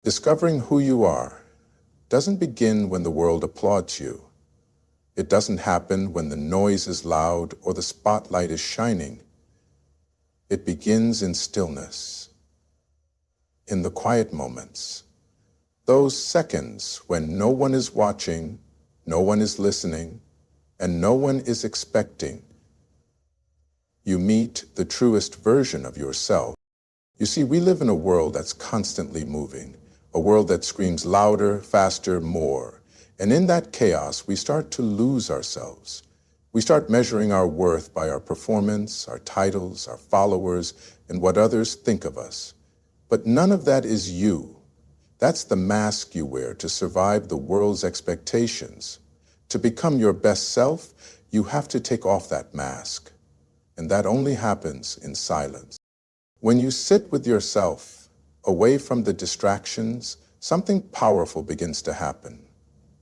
Discovering who you are doesn't begin when the world applauds you. It doesn't happen when the noise is loud or the spotlight is shining. It begins in stillness, in the quiet moments, those seconds when no one is watching, no one is listening, and no one is expecting. You meet the truest version of yourself. You see, we live in a world that's constantly moving, a world that screams louder, faster, more. And in that chaos, we start to lose ourselves. We start measuring our worth by our performance, our titles, our followers, and what others think of us. But none of that is you. That's the mask you wear to survive the world's expectations. To become your best self, you have to take off that mask. And that only happens in silence. When you sit with yourself, away from the distractions, something powerful begins to happen.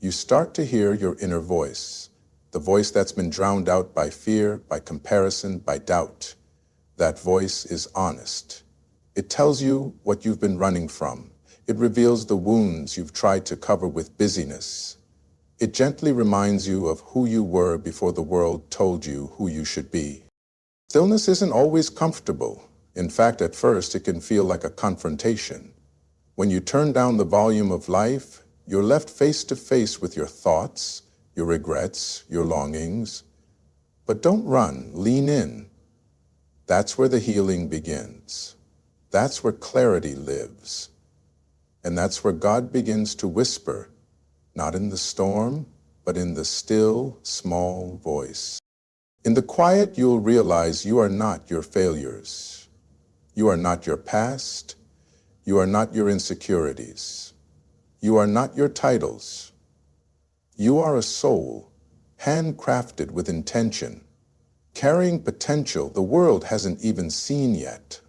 You start to hear your inner voice, the voice that's been drowned out by fear, by comparison, by doubt. That voice is honest. It tells you what you've been running from. It reveals the wounds you've tried to cover with busyness. It gently reminds you of who you were before the world told you who you should be. Stillness isn't always comfortable. In fact, at first, it can feel like a confrontation. When you turn down the volume of life, you're left face to face with your thoughts, your regrets, your longings. But don't run, lean in. That's where the healing begins. That's where clarity lives. And that's where God begins to whisper, not in the storm, but in the still, small voice. In the quiet, you'll realize you are not your failures. You are not your past. You are not your insecurities. You are not your titles. You are a soul, handcrafted with intention, carrying potential the world hasn't even seen yet.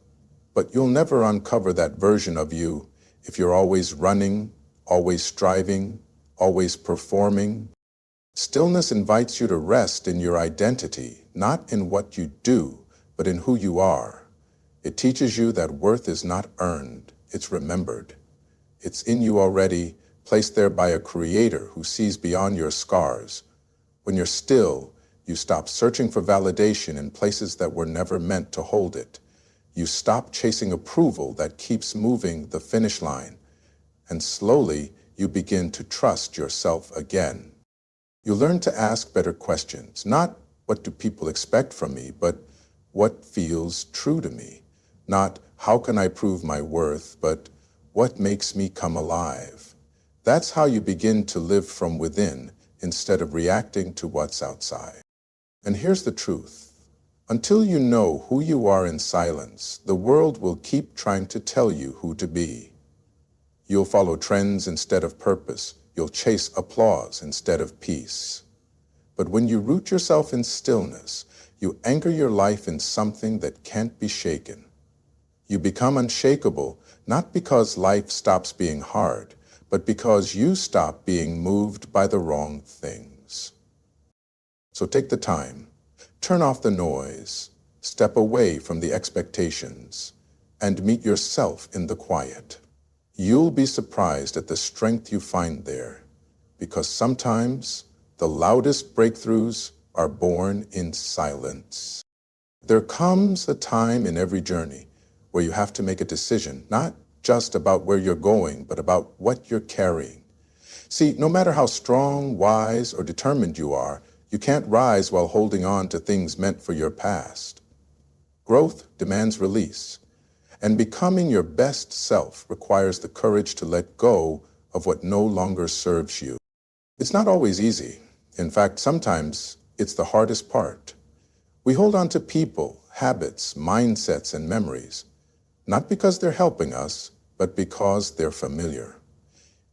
But you'll never uncover that version of you if you're always running, always striving, always performing. Stillness invites you to rest in your identity, not in what you do, but in who you are. It teaches you that worth is not earned, it's remembered. It's in you already, placed there by a creator who sees beyond your scars. When you're still, you stop searching for validation in places that were never meant to hold it. You stop chasing approval that keeps moving the finish line. And slowly, you begin to trust yourself again. You learn to ask better questions, not what do people expect from me, but what feels true to me. Not how can I prove my worth, but what makes me come alive. That's how you begin to live from within instead of reacting to what's outside. And here's the truth. Until you know who you are in silence, the world will keep trying to tell you who to be. You'll follow trends instead of purpose. You'll chase applause instead of peace. But when you root yourself in stillness, you anchor your life in something that can't be shaken. You become unshakable, not because life stops being hard, but because you stop being moved by the wrong things. So take the time, turn off the noise, step away from the expectations, and meet yourself in the quiet. You'll be surprised at the strength you find there, because sometimes the loudest breakthroughs are born in silence. There comes a time in every journey where you have to make a decision, not just about where you're going, but about what you're carrying. See, no matter how strong, wise, or determined you are, you can't rise while holding on to things meant for your past. Growth demands release, and becoming your best self requires the courage to let go of what no longer serves you. It's not always easy. In fact, sometimes it's the hardest part. We hold on to people, habits, mindsets, and memories, not because they're helping us, but because they're familiar.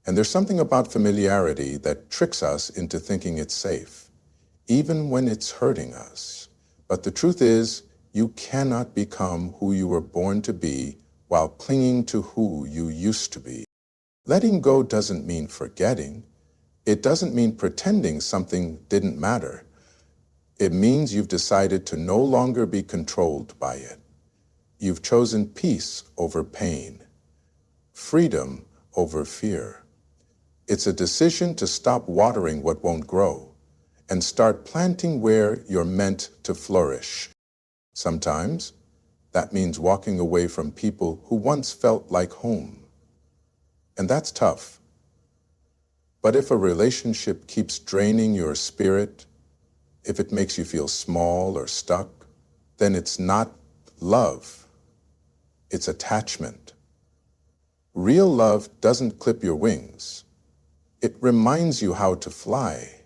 And there's something about familiarity that tricks us into thinking it's safe, even when it's hurting us. But the truth is, you cannot become who you were born to be while clinging to who you used to be. Letting go doesn't mean forgetting. It doesn't mean pretending something didn't matter. It means you've decided to no longer be controlled by it. You've chosen peace over pain, freedom over fear. It's a decision to stop watering what won't grow and start planting where you're meant to flourish. Sometimes that means walking away from people who once felt like home. And that's tough. But if a relationship keeps draining your spirit, if it makes you feel small or stuck, then it's not love. It's attachment. Real love doesn't clip your wings. It reminds you how to fly.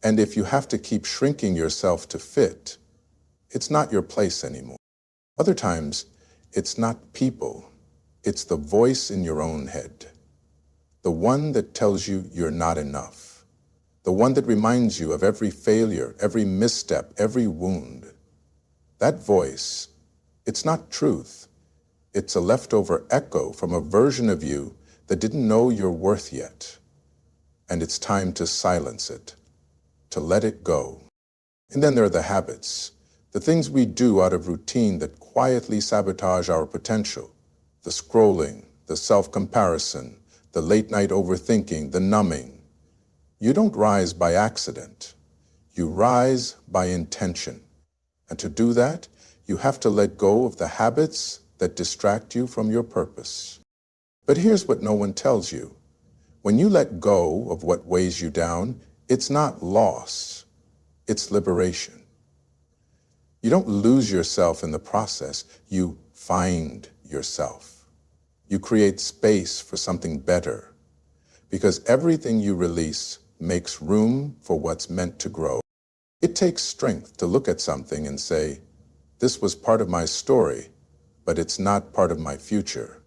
And if you have to keep shrinking yourself to fit, it's not your place anymore. Other times, it's not people. It's the voice in your own head. The one that tells you you're not enough. The one that reminds you of every failure, every misstep, every wound. That voice, it's not truth. It's a leftover echo from a version of you that didn't know your worth yet. And it's time to silence it, to let it go. And then there are the habits, the things we do out of routine that quietly sabotage our potential. The scrolling, the self-comparison, the late-night overthinking, the numbing. You don't rise by accident. You rise by intention. And to do that, you have to let go of the habits that distract you from your purpose. But here's what no one tells you. When you let go of what weighs you down, it's not loss, it's liberation. You don't lose yourself in the process, you find yourself. You create space for something better, because everything you release makes room for what's meant to grow. It takes strength to look at something and say, this was part of my story, but it's not part of my future.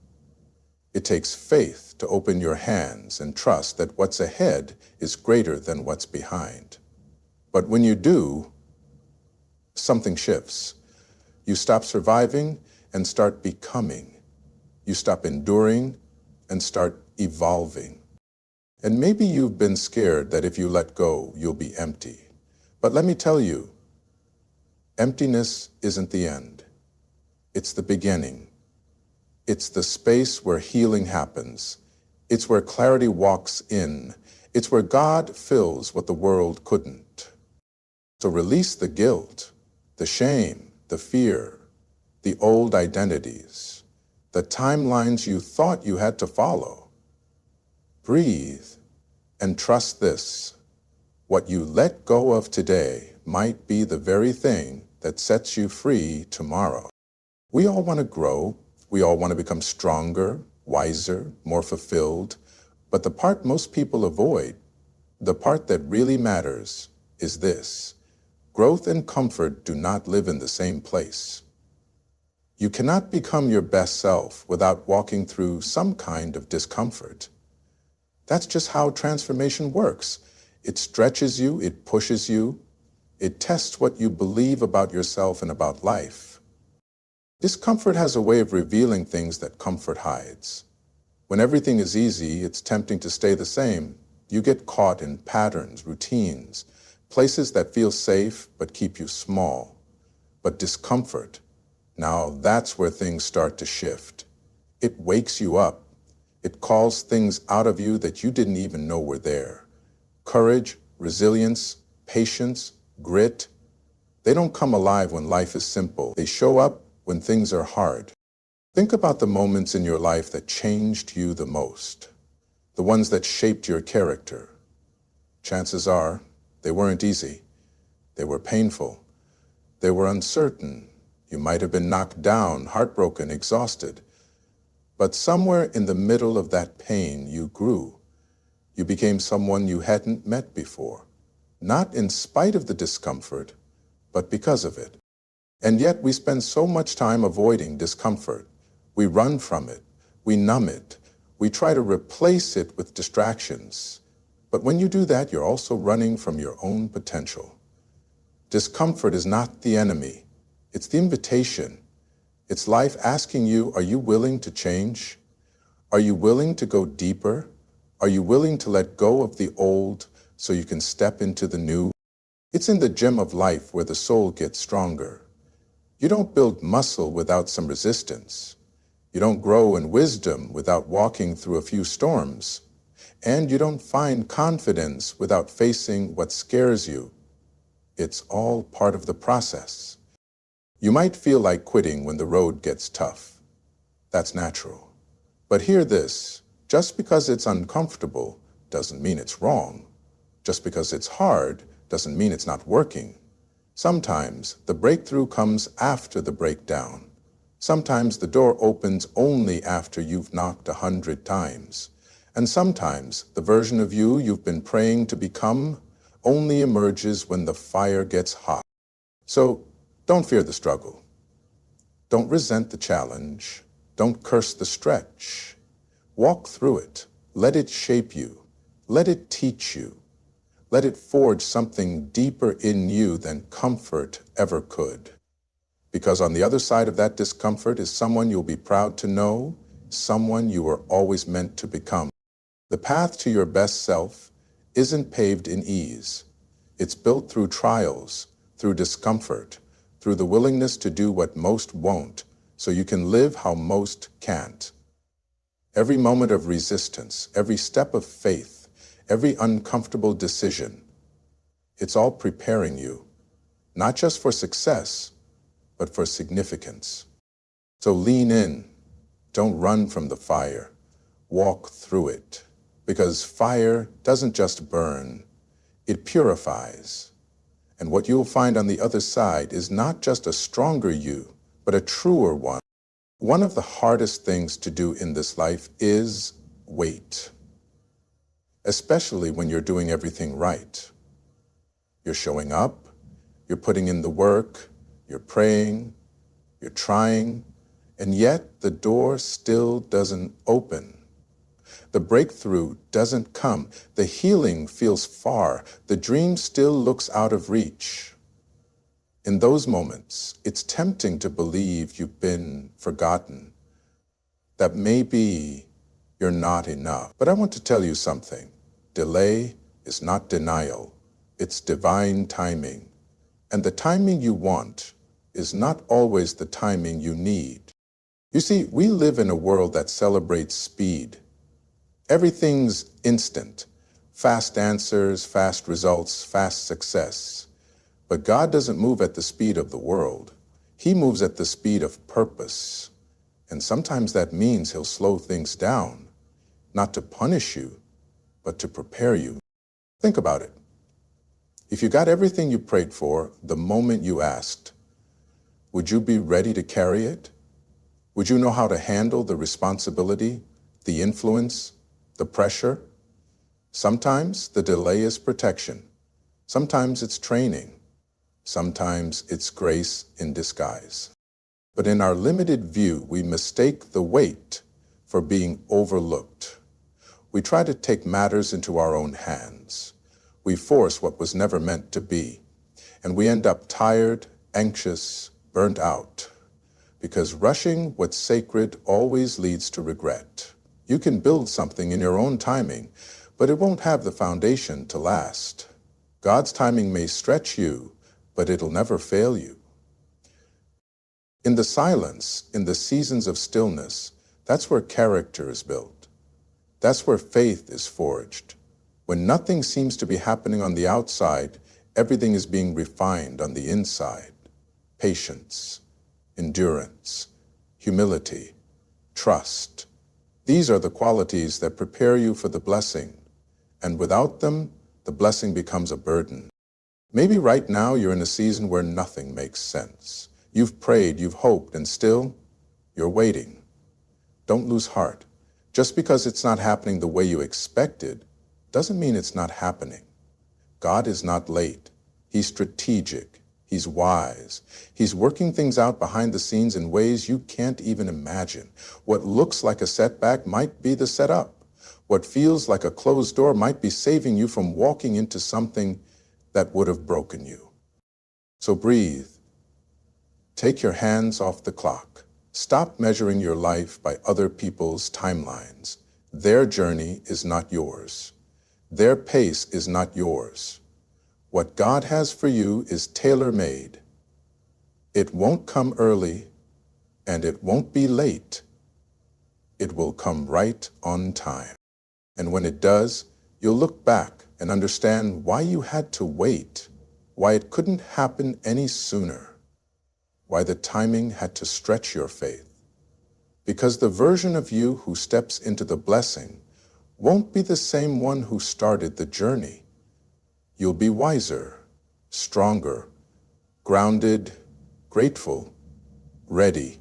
It takes faith to open your hands and trust that what's ahead is greater than what's behind. But when you do, something shifts. You stop surviving and start becoming. You stop enduring and start evolving. And maybe you've been scared that if you let go, you'll be empty. But let me tell you, emptiness isn't the end. It's the beginning. It's the space where healing happens. It's where clarity walks in. It's where God fills what the world couldn't. So release the guilt, the shame, the fear, the old identities, the timelines you thought you had to follow. Breathe and trust this. What you let go of today might be the very thing that sets you free tomorrow. We all want to grow. We all want to become stronger, wiser, more fulfilled. But the part most people avoid, the part that really matters, is this. Growth and comfort do not live in the same place. You cannot become your best self without walking through some kind of discomfort. That's just how transformation works. It stretches you, it pushes you, it tests what you believe about yourself and about life. Discomfort has a way of revealing things that comfort hides. When everything is easy, it's tempting to stay the same. You get caught in patterns, routines, places that feel safe but keep you small. But discomfort, now that's where things start to shift. It wakes you up. It calls things out of you that you didn't even know were there. Courage, resilience, patience, grit. They don't come alive when life is simple. They show up when things are hard. Think about the moments in your life that changed you the most, the ones that shaped your character. Chances are, they weren't easy. They were painful. They were uncertain. You might have been knocked down, heartbroken, exhausted. But somewhere in the middle of that pain, you grew. You became someone you hadn't met before, not in spite of the discomfort, but because of it. And yet we spend so much time avoiding discomfort. We run from it. We numb it. We try to replace it with distractions. But when you do that, you're also running from your own potential. Discomfort is not the enemy. It's the invitation. It's life asking you, are you willing to change? Are you willing to go deeper? Are you willing to let go of the old so you can step into the new? It's in the gym of life where the soul gets stronger. You don't build muscle without some resistance. You don't grow in wisdom without walking through a few storms. And you don't find confidence without facing what scares you. It's all part of the process. You might feel like quitting when the road gets tough. That's natural. But hear this, just because it's uncomfortable doesn't mean it's wrong. Just because it's hard doesn't mean it's not working. Sometimes the breakthrough comes after the breakdown. Sometimes the door opens only after you've knocked 100 times. And sometimes the version of you you've been praying to become only emerges when the fire gets hot. So don't fear the struggle. Don't resent the challenge. Don't curse the stretch. Walk through it. Let it shape you. Let it teach you. Let it forge something deeper in you than comfort ever could. Because on the other side of that discomfort is someone you'll be proud to know, someone you were always meant to become. The path to your best self isn't paved in ease. It's built through trials, through discomfort, through the willingness to do what most won't, so you can live how most can't. Every moment of resistance, every step of faith, every uncomfortable decision, it's all preparing you, not just for success, but for significance. So lean in. Don't run from the fire. Walk through it. Because fire doesn't just burn, it purifies. And what you'll find on the other side is not just a stronger you, but a truer one. One of the hardest things to do in this life is wait. Especially when you're doing everything right. You're showing up, you're putting in the work, you're praying, you're trying, and yet the door still doesn't open. The breakthrough doesn't come. The healing feels far. The dream still looks out of reach. In those moments, it's tempting to believe you've been forgotten, that maybe you're not enough. But I want to tell you something. Delay is not denial. It's divine timing. And the timing you want is not always the timing you need. You see, we live in a world that celebrates speed. Everything's instant. Fast answers, fast results, fast success. But God doesn't move at the speed of the world. He moves at the speed of purpose. And sometimes that means he'll slow things down, not to punish you, but to prepare you. Think about it. If you got everything you prayed for the moment you asked, would you be ready to carry it? Would you know how to handle the responsibility, the influence, the pressure? Sometimes the delay is protection. Sometimes it's training. Sometimes it's grace in disguise. But in our limited view, we mistake the wait for being overlooked. We try to take matters into our own hands. We force what was never meant to be. And we end up tired, anxious, burnt out. Because rushing what's sacred always leads to regret. You can build something in your own timing, but it won't have the foundation to last. God's timing may stretch you, but it'll never fail you. In the silence, in the seasons of stillness, that's where character is built. That's where faith is forged. When nothing seems to be happening on the outside, everything is being refined on the inside. Patience, endurance, humility, trust. These are the qualities that prepare you for the blessing, and without them, the blessing becomes a burden. Maybe right now you're in a season where nothing makes sense. You've prayed, you've hoped, and still, you're waiting. Don't lose heart. Just because it's not happening the way you expected, doesn't mean it's not happening. God is not late. He's strategic. He's wise. He's working things out behind the scenes in ways you can't even imagine. What looks like a setback might be the setup. What feels like a closed door might be saving you from walking into something that would have broken you. So breathe. Take your hands off the clock. Stop measuring your life by other people's timelines. Their journey is not yours. Their pace is not yours. What God has for you is tailor-made. It won't come early, and it won't be late. It will come right on time. And when it does, you'll look back and understand why you had to wait, why it couldn't happen any sooner, why the timing had to stretch your faith. Because the version of you who steps into the blessing won't be the same one who started the journey. You'll be wiser, stronger, grounded, grateful, ready.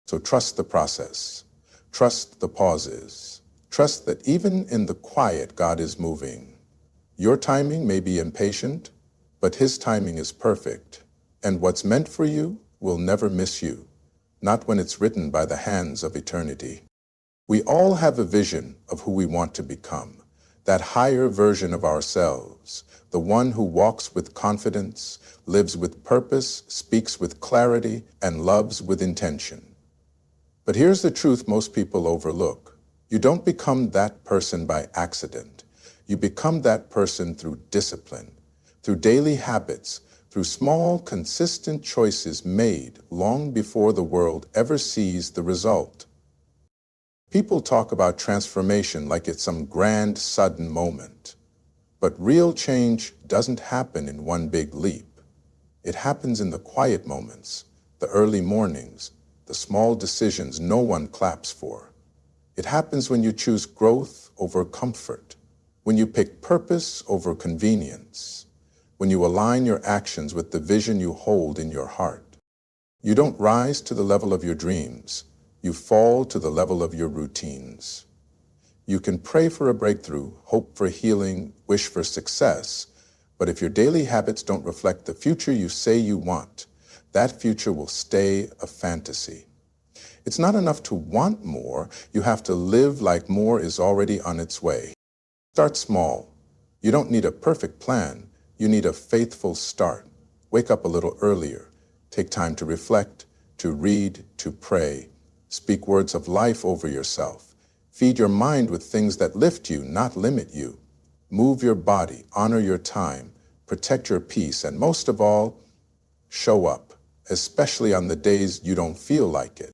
So trust the process. Trust the pauses. Trust that even in the quiet, God is moving. Your timing may be impatient, but His timing is perfect. And what's meant for you will never miss you, not when it's written by the hands of eternity. We all have a vision of who we want to become, that higher version of ourselves, the one who walks with confidence, lives with purpose, speaks with clarity, and loves with intention. But here's the truth most people overlook. You don't become that person by accident. You become that person through discipline, through daily habits, through small, consistent choices made long before the world ever sees the result. People talk about transformation like it's some grand, sudden moment. But real change doesn't happen in one big leap. It happens in the quiet moments, the early mornings, the small decisions no one claps for. It happens when you choose growth over comfort, when you pick purpose over convenience, when you align your actions with the vision you hold in your heart. You don't rise to the level of your dreams. You fall to the level of your routines. You can pray for a breakthrough, hope for healing, wish for success, but if your daily habits don't reflect the future you say you want, that future will stay a fantasy. It's not enough to want more, you have to live like more is already on its way. Start small. You don't need a perfect plan, you need a faithful start. Wake up a little earlier. Take time to reflect, to read, to pray. Speak words of life over yourself. Feed your mind with things that lift you, not limit you. Move your body, honor your time, protect your peace, and most of all, show up, especially on the days you don't feel like it.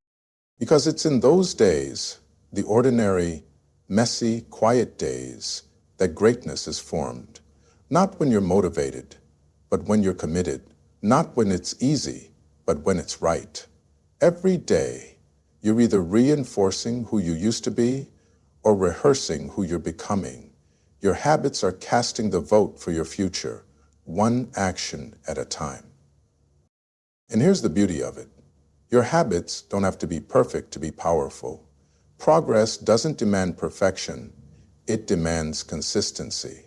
Because it's in those days, the ordinary, messy, quiet days, that greatness is formed. Not when you're motivated, but when you're committed. Not when it's easy, but when it's right. Every day, you're either reinforcing who you used to be or rehearsing who you're becoming. Your habits are casting the vote for your future, one action at a time. And here's the beauty of it. Your habits don't have to be perfect to be powerful. Progress doesn't demand perfection. It demands consistency.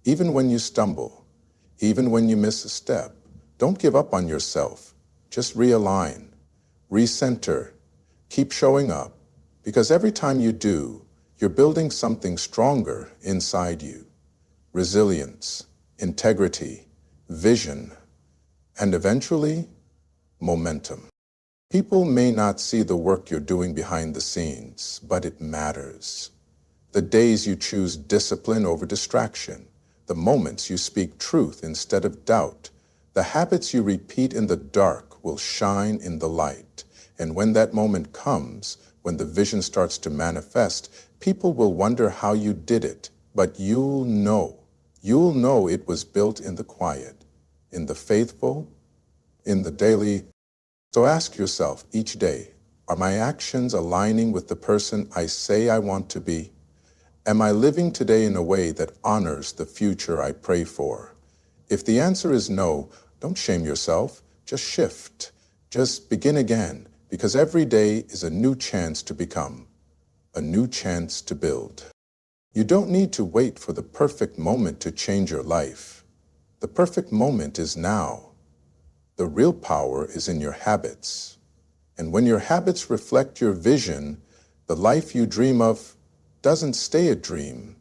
Even when you stumble, even when you miss a step, don't give up on yourself. Just realign, recenter, keep showing up, because every time you do, you're building something stronger inside you. Resilience, integrity, vision, and eventually, momentum. People may not see the work you're doing behind the scenes, but it matters. The days you choose discipline over distraction, the moments you speak truth instead of doubt, the habits you repeat in the dark will shine in the light. And when that moment comes, when the vision starts to manifest, people will wonder how you did it, but you'll know it was built in the quiet, in the faithful, in the daily. So ask yourself each day, are my actions aligning with the person I say I want to be? Am I living today in a way that honors the future I pray for? If the answer is no, don't shame yourself, just shift, just begin again, because every day is a new chance to become, a new chance to build. You don't need to wait for the perfect moment to change your life. The perfect moment is now. The real power is in your habits. And when your habits reflect your vision, the life you dream of doesn't stay a dream.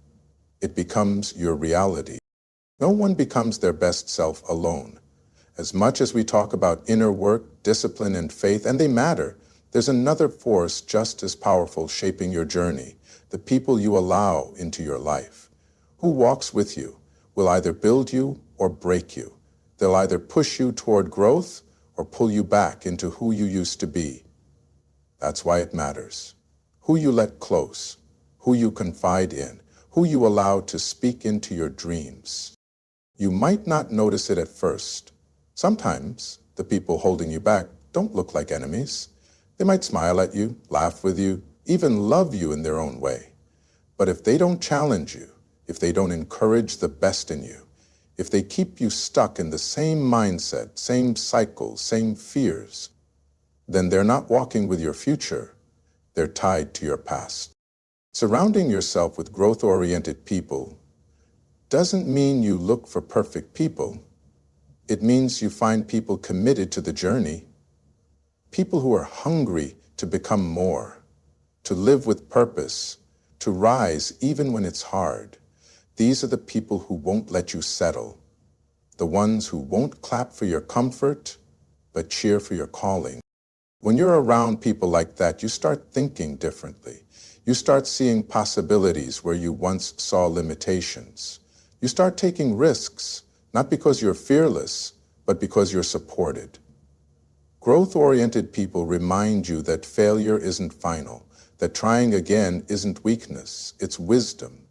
It becomes your reality. No one becomes their best self alone. As much as we talk about inner work, discipline, and faith, and they matter, there's another force just as powerful shaping your journey, the people you allow into your life. Who walks with you will either build you or break you. They'll either push you toward growth or pull you back into who you used to be. That's why it matters. who you let close, who you confide in, who you allow to speak into your dreams. You might not notice it at first. Sometimes the people holding you back don't look like enemies. They might smile at you, laugh with you, even love you in their own way. But if they don't challenge you, if they don't encourage the best in you, if they keep you stuck in the same mindset, same cycles, same fears, then they're not walking with your future. They're tied to your past. Surrounding yourself with growth-oriented people doesn't mean you look for perfect people. It means you find people committed to the journey, people who are hungry to become more, to live with purpose, to rise even when it's hard. These are the people who won't let you settle, the ones who won't clap for your comfort, but cheer for your calling. When you're around people like that, you start thinking differently. You start seeing possibilities where you once saw limitations. You start taking risks, not because you're fearless, but because you're supported. Growth-oriented people remind you that failure isn't final, that trying again isn't weakness, it's wisdom.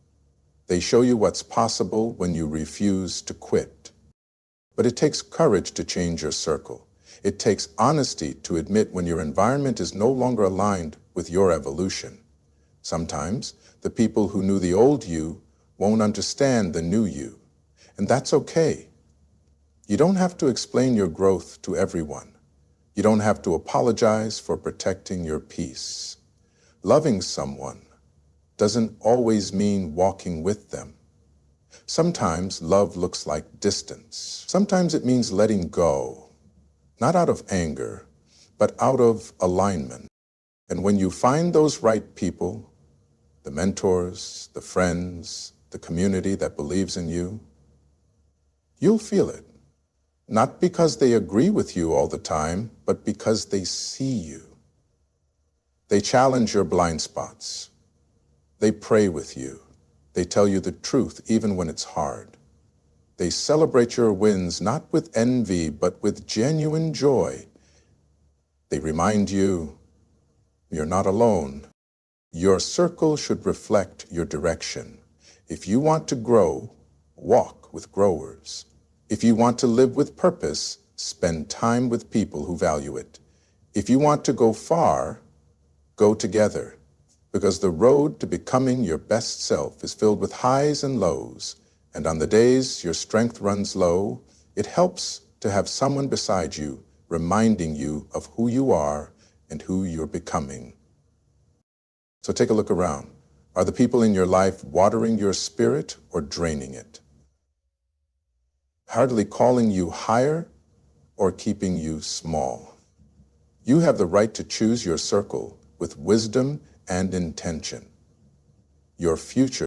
They show you what's possible when you refuse to quit. But it takes courage to change your circle. It takes honesty to admit when your environment is no longer aligned with your evolution. Sometimes the people who knew the old you won't understand the new you, and that's okay. You don't have to explain your growth to everyone. You don't have to apologize for protecting your peace. Loving someone doesn't always mean walking with them. Sometimes love looks like distance. Sometimes it means letting go, not out of anger, but out of alignment. And when you find those right people, the mentors, the friends, the community that believes in you, you'll feel it. Not because they agree with you all the time, but because they see you. They challenge your blind spots. They pray with you. They tell you the truth even when it's hard. They celebrate your wins not with envy, but with genuine joy. They remind you you're not alone. Your circle should reflect your direction. If you want to grow, walk with growers. If you want to live with purpose, spend time with people who value it. If you want to go far, go together, because the road to becoming your best self is filled with highs and lows, and on the days your strength runs low, it helps to have someone beside you reminding you of who you are and who you're becoming. So take a look around. Are the people in your life watering your spirit or draining it? Hardly calling you higher or keeping you small? You have the right to choose your circle with wisdom and intention. Your future